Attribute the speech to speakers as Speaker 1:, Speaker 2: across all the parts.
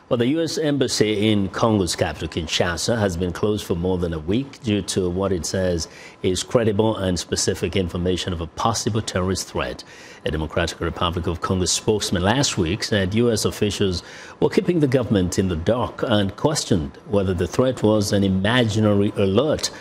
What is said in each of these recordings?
Speaker 1: Well, the U.S. Embassy in Congo's capital, Kinshasa, has been closed for more than a week due to what it says is credible and specific information of a possible terrorist threat. A Democratic Republic of Congo spokesman last week said U.S. officials were keeping the government in the dark and questioned whether the threat was an imaginary alert.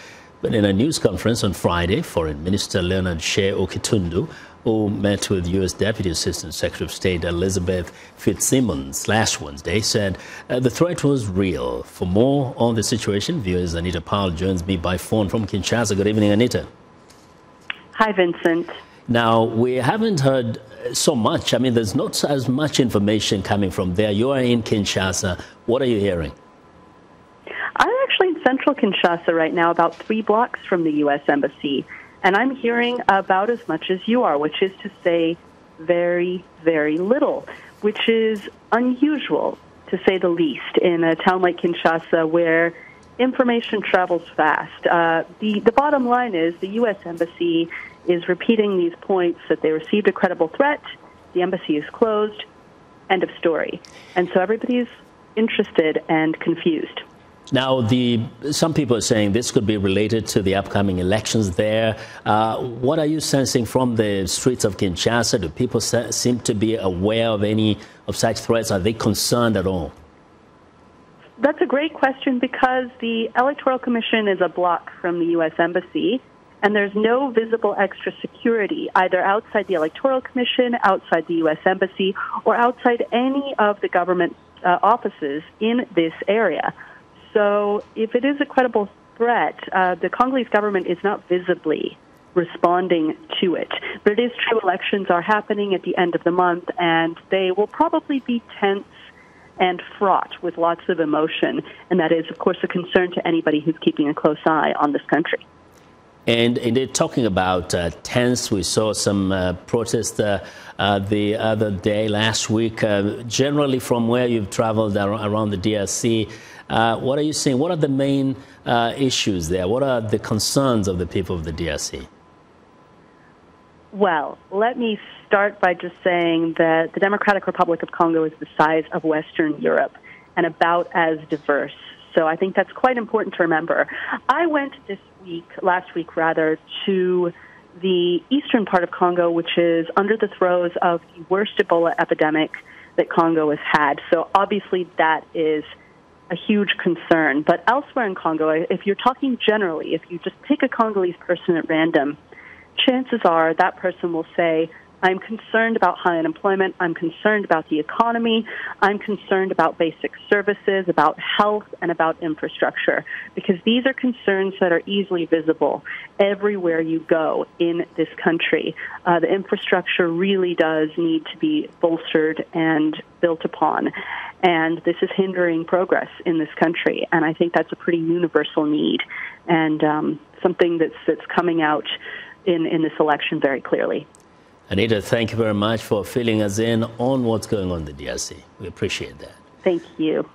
Speaker 1: But in a news conference on Friday, Foreign Minister Leonard Shea Okitundu, who met with U.S. Deputy Assistant Secretary of State Elizabeth Fitzsimmons last Wednesday, said the threat was real. For more on the situation, viewers Anita Powell joins me by phone from Kinshasa. Good evening, Anita.
Speaker 2: Hi, Vincent.
Speaker 1: Now, we haven't heard so much. I mean, there's not as much information coming from there. You are in Kinshasa. What are you hearing?
Speaker 2: I'm actually in central Kinshasa right now, about 3 blocks from the U.S. Embassy. And I'm hearing about as much as you are, which is to say very, very little, which is unusual, to say the least, in a town like Kinshasa where information travels fast. The bottom line is the U.S. Embassy is repeating these points that they received a credible threat, the embassy is closed, end of story. And so everybody's interested and confused.
Speaker 1: Now, some people are saying this could be related to the upcoming elections there. What are you sensing from the streets of Kinshasa? Do people seem to be aware of any of such threats? Are they concerned at all?
Speaker 2: That's a great question because the Electoral Commission is a block from the U.S. Embassy, and there's no visible extra security either outside the Electoral Commission, outside the U.S. Embassy, or outside any of the government offices in this area. So if it is a credible threat, the Congolese government is not visibly responding to it. But it is true elections are happening at the end of the month, and they will probably be tense and fraught with lots of emotion. And that is, of course, a concern to anybody who's keeping a close eye on this country.
Speaker 1: And indeed, talking about tense, we saw some protests the other day, last week. Generally, from where you've traveled around the DRC, what are you seeing? What are the main issues there? What are the concerns of the people of the DRC?
Speaker 2: Well, let me start by just saying that the Democratic Republic of Congo is the size of Western Europe and about as diverse. So I think that's quite important to remember. I went last week, to the eastern part of Congo, which is under the throes of the worst Ebola epidemic that Congo has had. So obviously that is a huge concern. But elsewhere in Congo, if you're talking generally, if you just pick a Congolese person at random, chances are that person will say, I'm concerned about high unemployment, I'm concerned about the economy, I'm concerned about basic services, about health, and about infrastructure, because these are concerns that are easily visible everywhere you go in this country. The infrastructure really does need to be bolstered and built upon, and this is hindering progress in this country, and I think that's a pretty universal need, and something that's coming out in this election very clearly.
Speaker 1: Anita, thank you very much for filling us in on what's going on in the DRC. We appreciate that.
Speaker 2: Thank you.